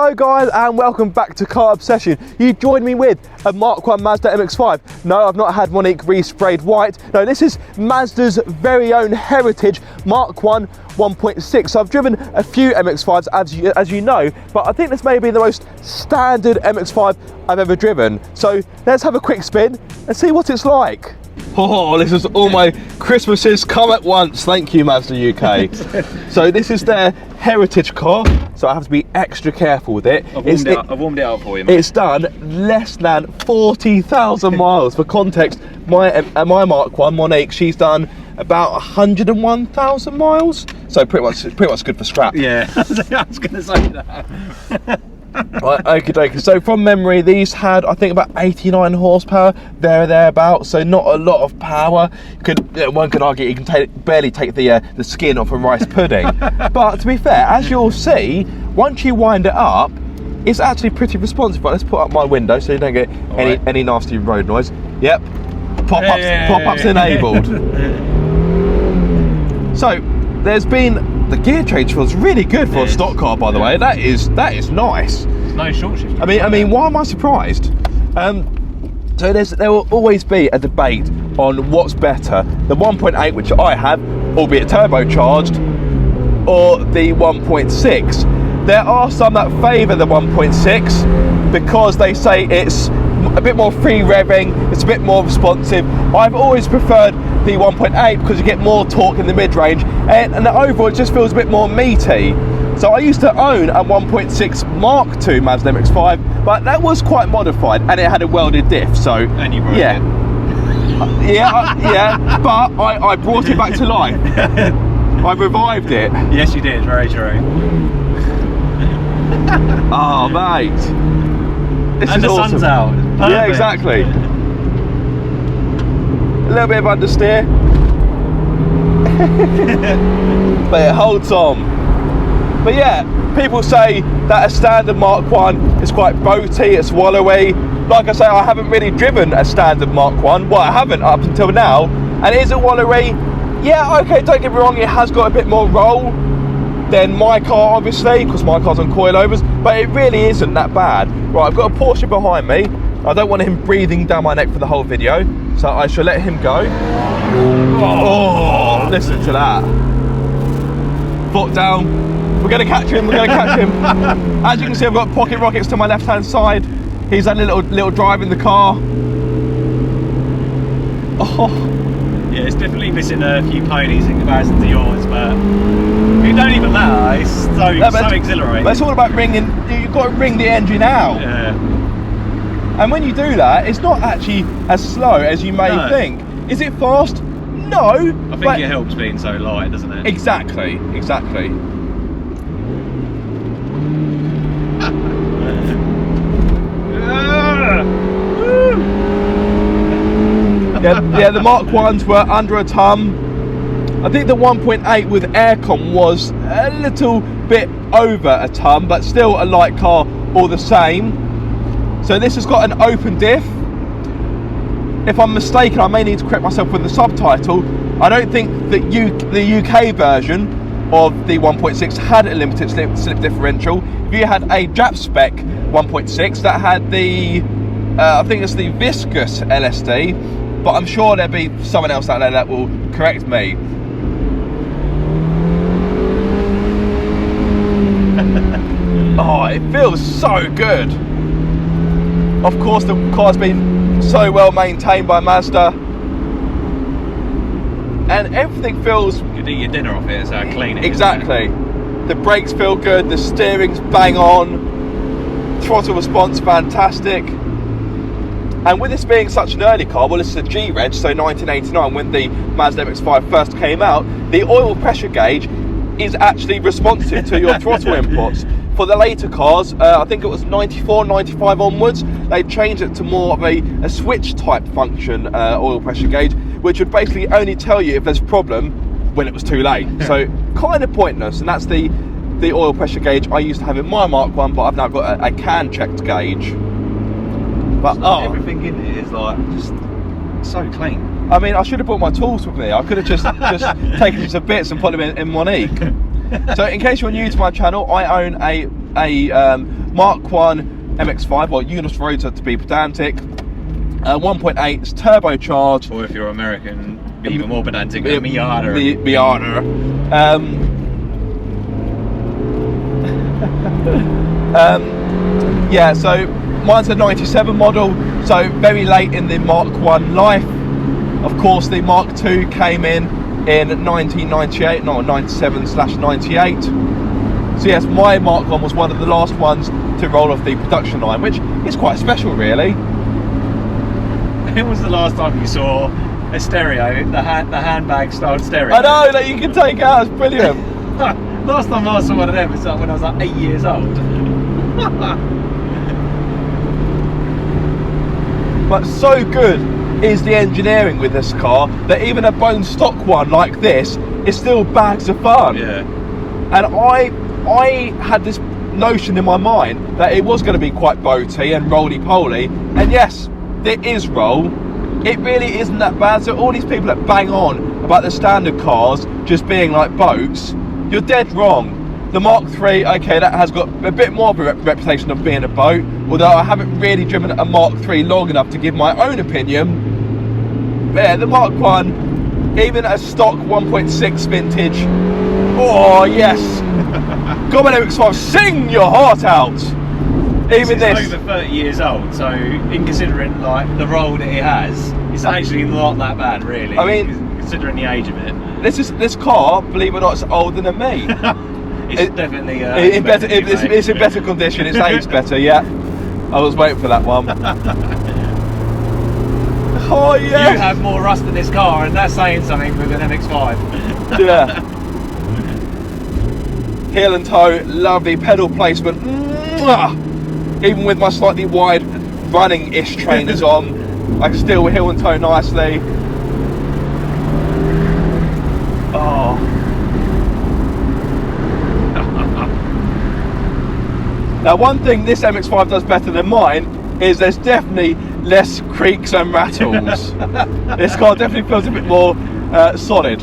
Hello guys and welcome back to Car Obsession. You joined me with a Mark 1 Mazda MX-5. No, I've not had Monique resprayed white. No, this is Mazda's very own heritage Mark 1 1.6. So I've driven a few MX-5s as you know, but I think this may be the most standard MX-5 I've ever driven. So let's have a quick spin and see what it's like. Oh, this is all my Christmases come at once. Thank you, Mazda UK. So this is their heritage car, so I have to be extra careful with it. I've warmed it up for you, mate. It's done less than 40,000 miles. For context, my Mark 1, Monique, she's done about 101,000 miles. So pretty much good for scrap. Yeah, I was going to say that. Right, okie dokie. So from memory, these had, I think, about 89 horsepower, thereabouts. So not a lot of power. One could argue you can barely take the skin off a rice pudding. But to be fair, as you'll see, once you wind it up, it's actually pretty responsive. Right, let's put up my window so you don't get any nasty road noise. Yep, pop-ups enabled. So there's been. The gear change feels really good for a stock car, by the way. That is nice. It's no short shift. I mean, why am I surprised? So there will always be a debate on what's better, the 1.8, which I have, albeit turbocharged, or the 1.6. There are some that favour the 1.6 because they say it's a bit more free revving, it's a bit more responsive. I've always preferred the 1.8 because you get more torque in the mid-range, and the overall it just feels a bit more meaty. So I used to own a 1.6 Mark II Mazda MX-5, but that was quite modified and it had a welded diff. So and you broke it. Yeah, but I brought it back to life. I revived it. Yes, you did. Very true. Oh, mate. This and is the awesome. sun's out. Perfect. Yeah, exactly. A little bit of understeer. But it holds on. But yeah, people say that a standard Mark 1 is quite boaty, it's wallowy. Like I say, I haven't really driven a standard Mark 1. Well, I haven't up until now. And is it wallowy? Yeah, okay, don't get me wrong, it has got a bit more roll than my car, obviously, because my car's on coilovers, but it really isn't that bad. Right, I've got a Porsche behind me. I don't want him breathing down my neck for the whole video, so I shall let him go. Oh, listen to that. Foot down. We're going to catch him, As you can see, I've got pocket rockets to my left-hand side. He's had a little drive in the car. Oh. Yeah, it's definitely missing a few ponies in comparison to yours, but it don't even matter. It's so exhilarating. But it's all about ringing. You've got to ring the engine out. Yeah. And when you do that, it's not actually as slow as you may think. Is it fast? No. I think it helps being so light, doesn't it? Exactly. Yeah, the Mark 1s were under a ton. I think the 1.8 with aircon was a little bit over a ton, but still a light car all the same. So this has got an open diff. If I'm mistaken, I may need to correct myself with the subtitle. I don't think that the UK version of the 1.6 had a limited slip differential. If you had a Jap spec 1.6 that had the, I think it's the viscous LSD, but I'm sure there'll be someone else out there that will correct me. Oh, it feels so good. Of course, the car's been so well maintained by Mazda, and everything feels. You could eat your dinner off it, it's how clean it is. Exactly. The brakes feel good, the steering's bang on, throttle response fantastic. And with this being such an early car, well, this is a G-Reg, so 1989, when the Mazda MX-5 first came out, the oil pressure gauge is actually responsive to your throttle inputs. For the later cars, I think it was 94, 95 onwards, they changed it to more of a switch type function oil pressure gauge, which would basically only tell you if there's a problem when it was too late. So kind of pointless, and that's the oil pressure gauge I used to have in my Mark 1, but I've now got a can checked gauge. But everything in it is like just so clean. I mean, I should have brought my tools with me. I could have just taken some bits and put them in Monique. So in case you're new to my channel, I own a Mark 1 MX-5, or Unus Rota to be pedantic. 1.8, it's turbocharged. Or if you're American, be even more pedantic, the Miata. The Miata. Yeah, so mine's a 97 model, so very late in the Mark 1 life. Of course, the Mark 2 came in 1998, not 97/98. So yes, my Mark 1 was one of the last ones to roll off the production line, which is quite special, really. When was the last time you saw a stereo, the handbag style stereo? I know, that you can take out, it's brilliant. Last time I saw one of them was when I was like 8 years old. But so good is the engineering with this car that even a bone stock one like this is still bags of fun. Yeah. And I had this notion in my mind that it was going to be quite boaty and roly-poly, and yes, it is roll. It really isn't that bad. So all these people that bang on about the standard cars just being like boats, you're dead wrong. The Mark III, okay, that has got a bit more of a reputation of being a boat, although I haven't really driven a Mark III long enough to give my own opinion. But yeah, the Mark I, even a stock 1.6 vintage, oh yes, come on MX-5, sing your heart out. Even this over 30 years old, so in considering like the role that it has, it's actually not that bad, really. I mean, considering the age of it. This car, believe it or not, is older than me. It's definitely it's in better condition. It's aged better. Yeah, I was waiting for that one. Oh yeah. You have more rust in this car, and that's saying something with an MX-5. Yeah. Heel and toe, lovely pedal placement. Mwah! Even with my slightly wide running-ish trainers on, I can still heel and toe nicely. Oh. Now, one thing this MX-5 does better than mine is there's definitely less creaks and rattles. This car definitely feels a bit more solid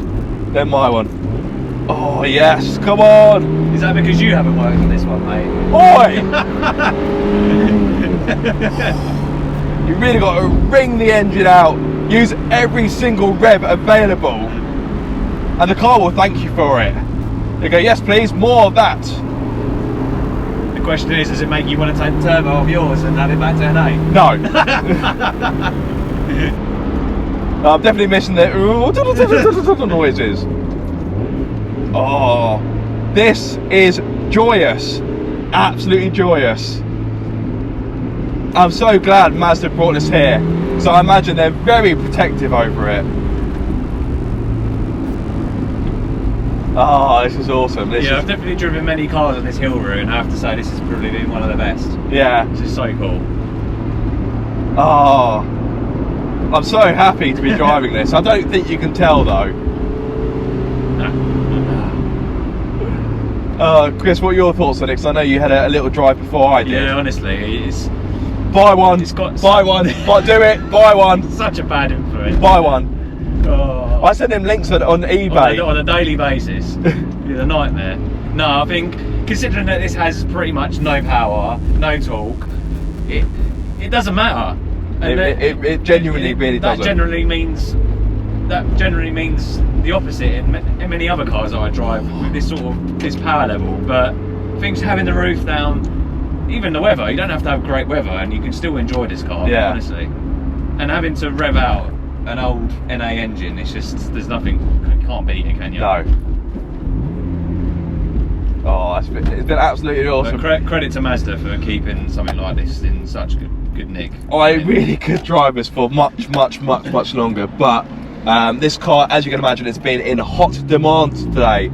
than my one. Oh yes, come on! Is that because you haven't worked on this one, mate? Oi! You really got to wring the engine out, use every single rev available, and the car will thank you for it. They go, yes please, more of that. The question is, does it make you want to take the turbo off yours and have it back to an 8? No. I'm definitely missing the noises. Oh, this is joyous, absolutely joyous. I'm so glad Mazda brought this here, so I imagine they're very protective over it. Oh, this is awesome. I've definitely driven many cars on this hill route, and I have to say this has probably been one of the best. Yeah. This is so cool. Oh, I'm so happy to be driving this. I don't think you can tell though. Chris, what are your thoughts on it? Because I know you had a little drive before I did. Yeah, honestly, it's... Buy one, it's got buy one, do it, buy one. Such a bad influence. Buy one. Oh. I send them links on eBay. On a daily basis. It's a nightmare. No, I think, considering that this has pretty much no power, no torque, it doesn't matter. And it genuinely really doesn't. That generally means the opposite in many other cars that I drive with this power level. But I think having the roof down, even the weather, you don't have to have great weather and you can still enjoy this car, honestly. And having to rev out an old NA engine, it's just, there's nothing, you can't beat it, can you? No. Oh, it's been absolutely awesome. Credit to Mazda for keeping something like this in such good nick. I really could drive this for much longer, but this car, as you can imagine, has been in hot demand today.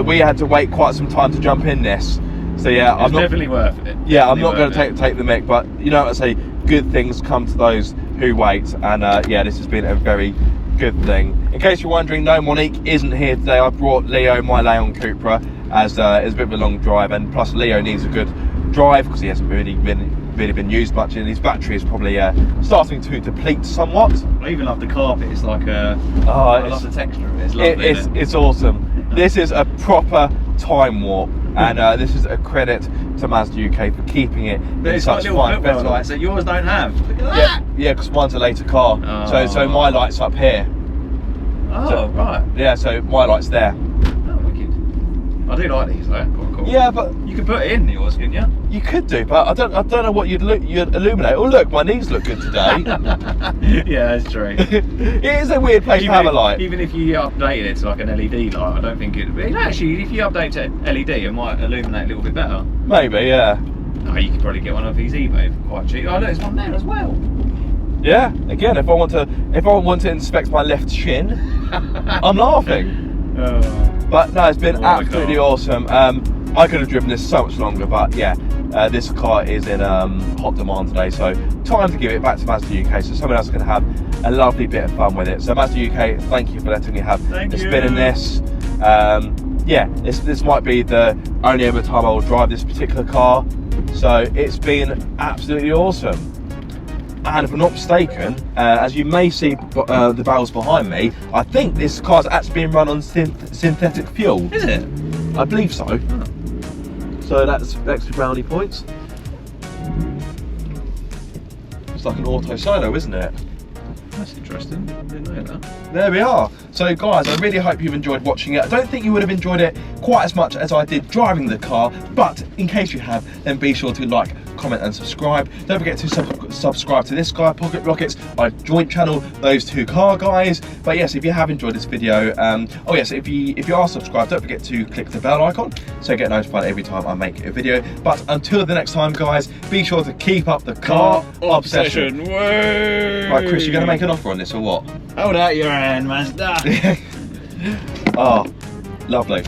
We had to wait quite some time to jump in this. So yeah, it's definitely worth it. Yeah, I'm not going to take the mick, but you know what I say, good things come to those who wait, and yeah, this has been a very good thing. In case you're wondering, no, Monique isn't here today. I brought Leo, my Leon Cupra, as it's a bit of a long drive, and plus Leo needs a good drive because he hasn't really been used much, and his battery is probably starting to deplete somewhat. I even love the carpet. It's like I love the texture of it. It's lovely, it's awesome. This is a proper time warp, and this is a credit to Mazda UK for keeping it in such fine footwell lights that yours don't have. Look at that. Yeah, because mine's a later car, so my light's up here. Oh, right. Yeah, so my light's there. Oh, wicked. I do like these though. Quite cool. Yeah, but you can put it in yours, couldn't you? You could do, but I don't know what you'd illuminate. Oh look, my knees look good today. Yeah, that's true. It is a weird place to have a light. Even if you updated it to like an LED light, I don't think it. Actually, if you update to LED, it might illuminate a little bit better. Maybe, yeah. Oh, you could probably get one of these eBay for quite cheap. Oh, look, there's one there as well. Yeah. Again, if I want to inspect my left shin, I'm laughing. But no, it's been absolutely awesome. I could have driven this so much longer, but yeah, this car is in hot demand today, so time to give it back to Mazda UK so someone else can have a lovely bit of fun with it. So Mazda UK, thank you for letting me have a spin in this. Yeah, this might be the only ever time I will drive this particular car, so it's been absolutely awesome. And if I'm not mistaken, as you may see the barrels behind me, I think this car's actually being run on synthetic fuel. Is it? I believe so. Oh. So that's extra brownie points. It's like an auto solo, isn't it? That's interesting. Didn't know that. There we are. So guys, I really hope you've enjoyed watching it. I don't think you would have enjoyed it quite as much as I did driving the car, but in case you have, then be sure to like, comment and subscribe. Don't forget to subscribe to this guy, Pocket Rockets, our joint channel, those two car guys. But yes, if you have enjoyed this video, oh yes, if you are subscribed, don't forget to click the bell icon so you get notified every time I make a video. But until the next time guys, be sure to keep up the car obsession. Right Chris, you going to make an offer on this or what? Hold out your hand, Mazda. Oh, lovely.